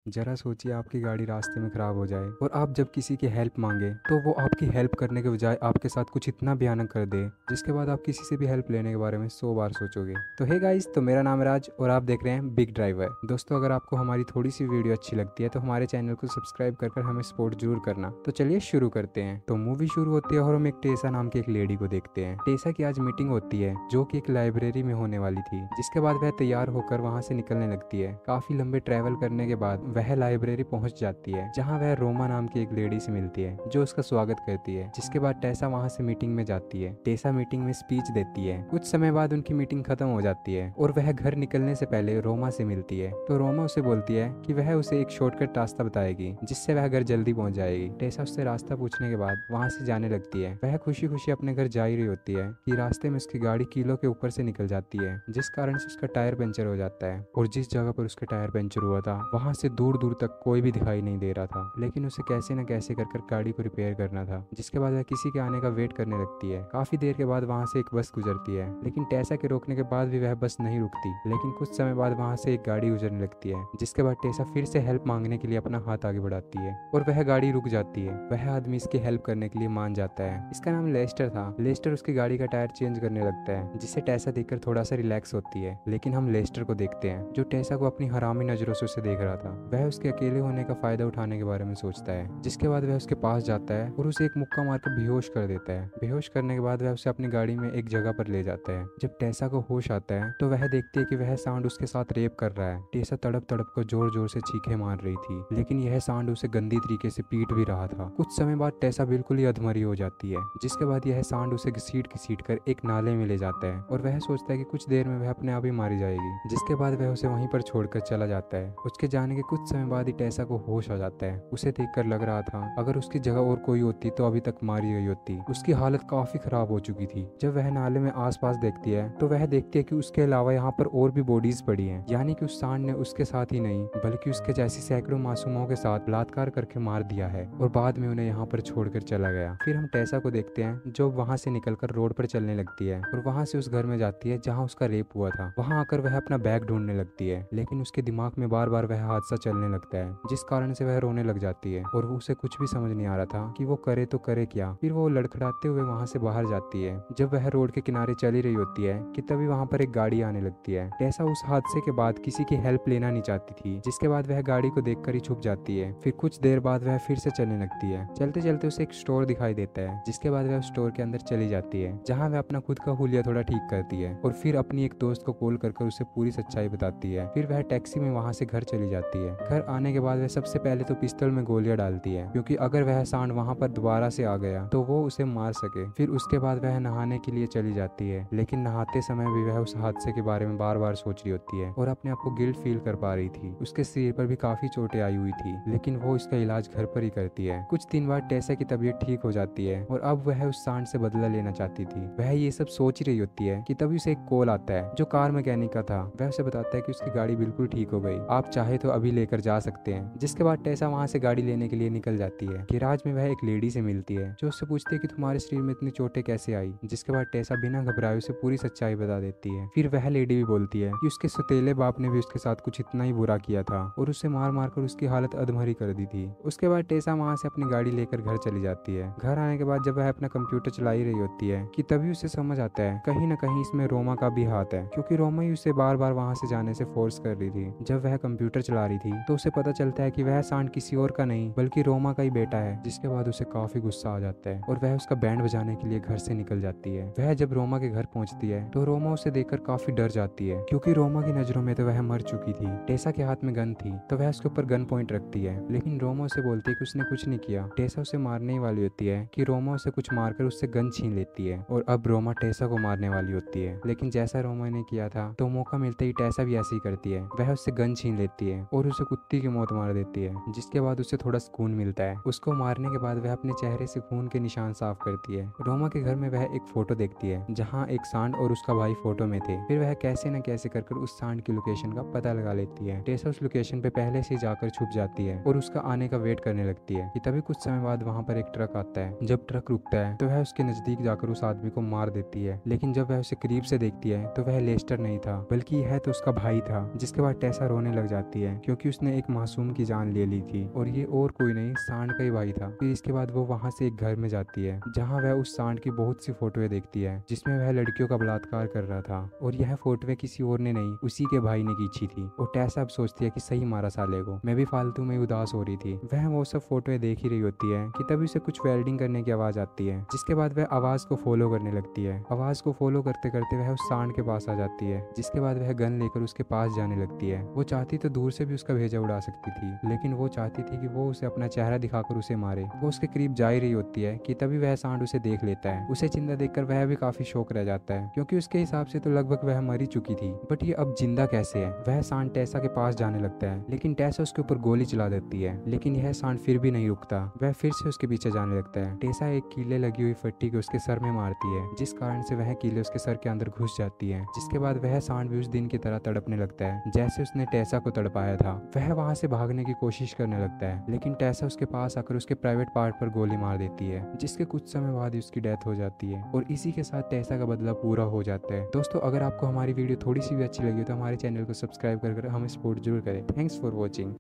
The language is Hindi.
जरा सोचिए आपकी गाड़ी रास्ते में खराब हो जाए और आप जब किसी की हेल्प मांगे तो वो आपकी हेल्प करने के बजाय आपके साथ कुछ इतना भयानक कर दे जिसके बाद आप किसी से भी हेल्प लेने के बारे में 100 बार सोचोगे। तो हे गाइस, तो मेरा नाम है राज और आप देख रहे हैं बिग ड्राइवर। दोस्तों, अगर आपको हमारी थोड़ी सी वीडियो अच्छी लगती है तो हमारे चैनल को सब्सक्राइब कर हमें सपोर्ट जरूर करना। तो चलिए शुरू करते हैं। तो मूवी शुरू होती है और हम एक टेसा नाम की एक लेडी को देखते हैं। टेसा की आज मीटिंग होती है जो कि एक लाइब्रेरी में होने वाली थी, जिसके बाद वह तैयार होकर वहां से निकलने लगती है। काफी लंबे ट्रैवल करने के बाद वह लाइब्रेरी पहुंच जाती है जहां वह रोमा नाम की एक लेडी से मिलती है जो उसका स्वागत करती है। जिसके बाद टेसा वहां से मीटिंग में जाती है। टेसा मीटिंग में स्पीच देती है। कुछ समय बाद उनकी मीटिंग खत्म हो जाती है और वह घर निकलने से पहले रोमा से मिलती है। तो रोमा उसे बोलती है कि वह उसे एक शॉर्टकट रास्ता बताएगी जिससे वह घर जल्दी पहुंच जाएगी। टेसा उससे रास्ता पूछने के बाद वहां से जाने लगती है। वह खुशी खुशी अपने घर जा ही रही होती है कि रास्ते में उसकी गाड़ी कीलों के ऊपर से निकल जाती है, जिस कारण से उसका टायर पंचर हो जाता है। और जिस जगह पर उसका टायर पंचर हुआ था वहां से दूर दूर तक कोई भी दिखाई नहीं दे रहा था, लेकिन उसे कैसे न कैसे कर गाड़ी को रिपेयर करना था। जिसके बाद वह किसी के आने का वेट करने लगती है। काफी देर के बाद वहां से एक बस गुजरती है, लेकिन टेसा के रोकने के बाद भी वह बस नहीं रुकती। लेकिन कुछ समय बाद वहां से एक गाड़ी गुजरने लगती है, जिसके बाद टेसा फिर से हेल्प मांगने के लिए अपना हाथ आगे बढ़ाती है और वह गाड़ी रुक जाती है। वह आदमी इसकी हेल्प करने के लिए मान जाता है। इसका नाम लेस्टर था। लेस्टर उसकी गाड़ी का टायर चेंज करने लगता है, जिससे टेसा देखकर थोड़ा सा रिलैक्स होती है। लेकिन हम लेस्टर को देखते हैं जो टेसा को अपनी हरामी नजरों से उसे देख रहा था। वह उसके अकेले होने का फायदा उठाने के बारे में सोचता है। जिसके बाद वह उसके पास जाता है और उसे एक मुक्का मारकर बेहोश कर देता है। बेहोश करने के बाद वह उसे अपनी गाड़ी में एक जगह पर ले जाता है। जब टेसा को होश आता है तो वह देखती है कि वह सांड उसके साथ रेप कर रहा है। टेसा तड़प तड़प कर जोर जोर से चीखें मार रही थी, लेकिन यह सांड उसे गंदी तरीके से पीट भी रहा था। कुछ समय बाद टेसा बिल्कुल ही अधमरी हो जाती है। जिसके बाद यह सांड उसे घसीट घसीट कर एक नाले में ले जाता है और वह सोचता है कि कुछ देर में वह अपने आप ही मारी जाएगी। जिसके बाद वह उसे वहीं पर छोड़कर चला जाता है। उसके जाने के कुछ समय बाद ही टेसा को होश आ जाता है। उसे देखकर लग रहा था अगर उसकी जगह और कोई होती तो अभी तक मारी गई होती। उसकी हालत काफी खराब हो चुकी थी। जब वह नाले में आसपास देखती है तो वह देखती है कि उसके अलावा यहाँ पर और भी बॉडीज पड़ी हैं, यानी कि उस सांड ने उसके साथ ही नहीं बल्कि उसके जैसी सैकड़ों मासूमों के साथ बलात्कार करके मार दिया है और बाद में उन्हें यहाँ पर छोड़कर चला गया। फिर हम टेसा को देखते हैं जो वहां से निकलकर रोड पर चलने लगती है और वहां से उस घर में जाती है जहाँ उसका रेप हुआ था। वहां आकर वह अपना बैग ढूंढने लगती है, लेकिन उसके दिमाग में बार बार वह हादसा चलने लगता है, जिस कारण से वह रोने लग जाती है और उसे कुछ भी समझ नहीं आ रहा था कि वो करे तो करे क्या। फिर वो लड़खड़ाते हुए वहां से बाहर जाती है। जब वह रोड के किनारे चली रही होती है कि तभी वहां पर एक गाड़ी आने लगती है। टेसा उस हादसे के बाद किसी की हेल्प लेना नहीं चाहती थी, जिसके बाद वह गाड़ी को देखकर ही छुप जाती है। फिर कुछ देर बाद वह फिर से चलने लगती है। चलते चलते उसे एक स्टोर दिखाई देता है, जिसके बाद वह उस स्टोर के अंदर चली जाती है जहाँ वह अपना खुद का हुलिया थोड़ा ठीक करती है और फिर अपनी एक दोस्त को कॉल कर उसे पूरी सच्चाई बताती है। फिर वह टैक्सी में वहां से घर चली जाती है। घर आने के बाद वह सबसे पहले तो पिस्तौल में गोलियां डालती है, क्योंकि अगर वह सांड वहां पर दोबारा से आ गया तो वो उसे मार सके। फिर उसके बाद वह नहाने के लिए चली जाती है, लेकिन नहाते समय भी वह उस हादसे के बारे में बार बार सोच रही होती है और अपने आप को गिल्ट फील कर पा रही थी। उसके शरीर पर भी काफी चोटें आई हुई थी, लेकिन वो इसका इलाज घर पर ही करती है। कुछ दिन बाद टेसा की तबीयत ठीक हो जाती है और अब वह उस सांड से बदला लेना चाहती थी। वह ये सब सोच रही होती है कि तभी उसे एक कॉल आता है जो कार मैकेनिक का था। वह उसे बताता है कि उसकी गाड़ी बिल्कुल ठीक हो गई, आप चाहे तो अभी लेकर जा सकते हैं। जिसके बाद टेसा वहां से गाड़ी लेने के लिए निकल जाती है। गैराज में वह एक लेडी से मिलती है जो उससे पूछती है कि तुम्हारे शरीर में इतनी चोटें कैसे आई। जिसके बाद टेसा बिना घबराए उसे पूरी सच्चाई बता देती है। फिर वह लेडी भी बोलती है कि उसके सौतेले बाप ने भी उसके साथ कुछ इतना ही बुरा किया था और उसे मार मार कर उसकी हालत अधमरी कर दी थी। उसके बाद टेसा वहां से अपनी गाड़ी लेकर घर चली जाती है। घर आने के बाद जब वह अपना कंप्यूटर चला ही रही होती है कि तभी उसे समझ आता है कहीं न कहीं इसमें रोमा का भी हाथ है, क्योंकि रोमा ही उसे बार बार वहां से जाने से फोर्स कर रही थी। जब वह कंप्यूटर चला रही थी तो उसे पता चलता है कि वह सांड किसी और का नहीं बल्कि रोमा का ही बेटा है। जिसके बाद उसे काफी गुस्सा आ जाता है और वह उसका बैंड बजाने के लिए घर से निकल जाती है। वह जब रोमा के घर पहुंचती है तो रोमा उसे देखकर काफी डर जाती है, क्योंकि रोमा की नजरों में तो वह मर चुकी थी। टेसा के हाथ में गन थी तो वह उसके ऊपर गन पॉइंट रखती है, लेकिन रोमा उसे बोलती है कि उसने कुछ नहीं किया। टेसा उसे मारने ही वाली होती है कि रोमा उसे कुछ मारकर उससे गन छीन लेती है और अब रोमा टेसा को मारने वाली होती है। लेकिन जैसा रोमा ने किया था तो मौका मिलते ही टेसा भी ऐसे ही करती है। वह उससे गन छीन लेती है और उसे कुत्ती की मौत मार देती है। जिसके बाद उसे थोड़ा सुकून मिलता है। उसको मारने के बाद वह अपने चेहरे से खून के निशान साफ करती है। रोमा के घर में वह एक फोटो देखती है जहाँ एक सांड और उसका भाई फोटो में थे। फिर वह कैसे न कैसे कर उस सांड की लोकेशन का पता लगा लेती है। टेसा उस लोकेशन पे पहले से जाकर छुप जाती है और उसका आने का वेट करने लगती है कि तभी कुछ समय बाद वहाँ पर एक ट्रक आता है। जब ट्रक रुकता है तो वह उसके नजदीक जाकर उस आदमी को मार देती है, लेकिन जब वह उसे करीब से देखती है तो वह लेस्टर नहीं था बल्कि यह तो उसका भाई था। जिसके बाद टेसा रोने लग जाती है क्योंकि उसने एक मासूम की जान ले ली थी और ये और कोई नहीं सांड का ही भाई था। फिर इसके बाद वो वहाँ से एक घर में जाती है जहाँ वह उस सांड की बहुत सी फोटोएं देखती है जिसमें वह लड़कियों का बलात्कार कर रहा था और यह फोटोएं किसी और ने नहीं उसी के भाई ने खींची थी। और टेसा अब सोचती है कि सही मारा साले को, मैं भी फालतू में उदास हो रही थी। वह वो सब फोटोएं देख ही रही होती है कि तभी उसे कुछ वेल्डिंग करने की आवाज आती है, जिसके बाद वह आवाज को फॉलो करने लगती है। आवाज को फॉलो करते करते वह उस सांड के पास आ जाती है, जिसके बाद वह गन लेकर उसके पास जाने लगती है। वो चाहती तो दूर से भी उसका भेजा उड़ा सकती थी, लेकिन वो चाहती थी कि वो उसे अपना चेहरा दिखाकर उसे मारे। वो उसके करीब जा ही रही होती है कि तभी वह सांड उसे देख लेता है। उसे जिंदा देखकर वह भी काफी शौक रह जाता है, क्योंकि उसके हिसाब से तो लगभग वह मर ही चुकी थी, बट ये अब जिंदा कैसे है। वह सांड टेसा के पास जाने लगता है, लेकिन टेसा उसके ऊपर गोली चला देती है, लेकिन यह सांड फिर भी नहीं रुकता। वह फिर से उसके पीछे जाने लगता है। टेसा एक कीले लगी हुई फट्टी को उसके सर में मारती है, जिस कारण से वह कीले उसके सर के अंदर घुस जाती है, जिसके बाद वह सांड भी उस दिन की तरह तड़पने लगता है जैसे उसने टेसा को तड़पाया था। वह वहां से भागने की कोशिश करने लगता है, लेकिन टेसा उसके पास आकर उसके प्राइवेट पार्ट पर गोली मार देती है, जिसके कुछ समय बाद ही उसकी डेथ हो जाती है और इसी के साथ टेसा का बदला पूरा हो जाता है। दोस्तों, अगर आपको हमारी वीडियो थोड़ी सी भी अच्छी लगी तो हमारे चैनल को सब्सक्राइब कर हमें सपोर्ट जरूर करें। Thanks for watching.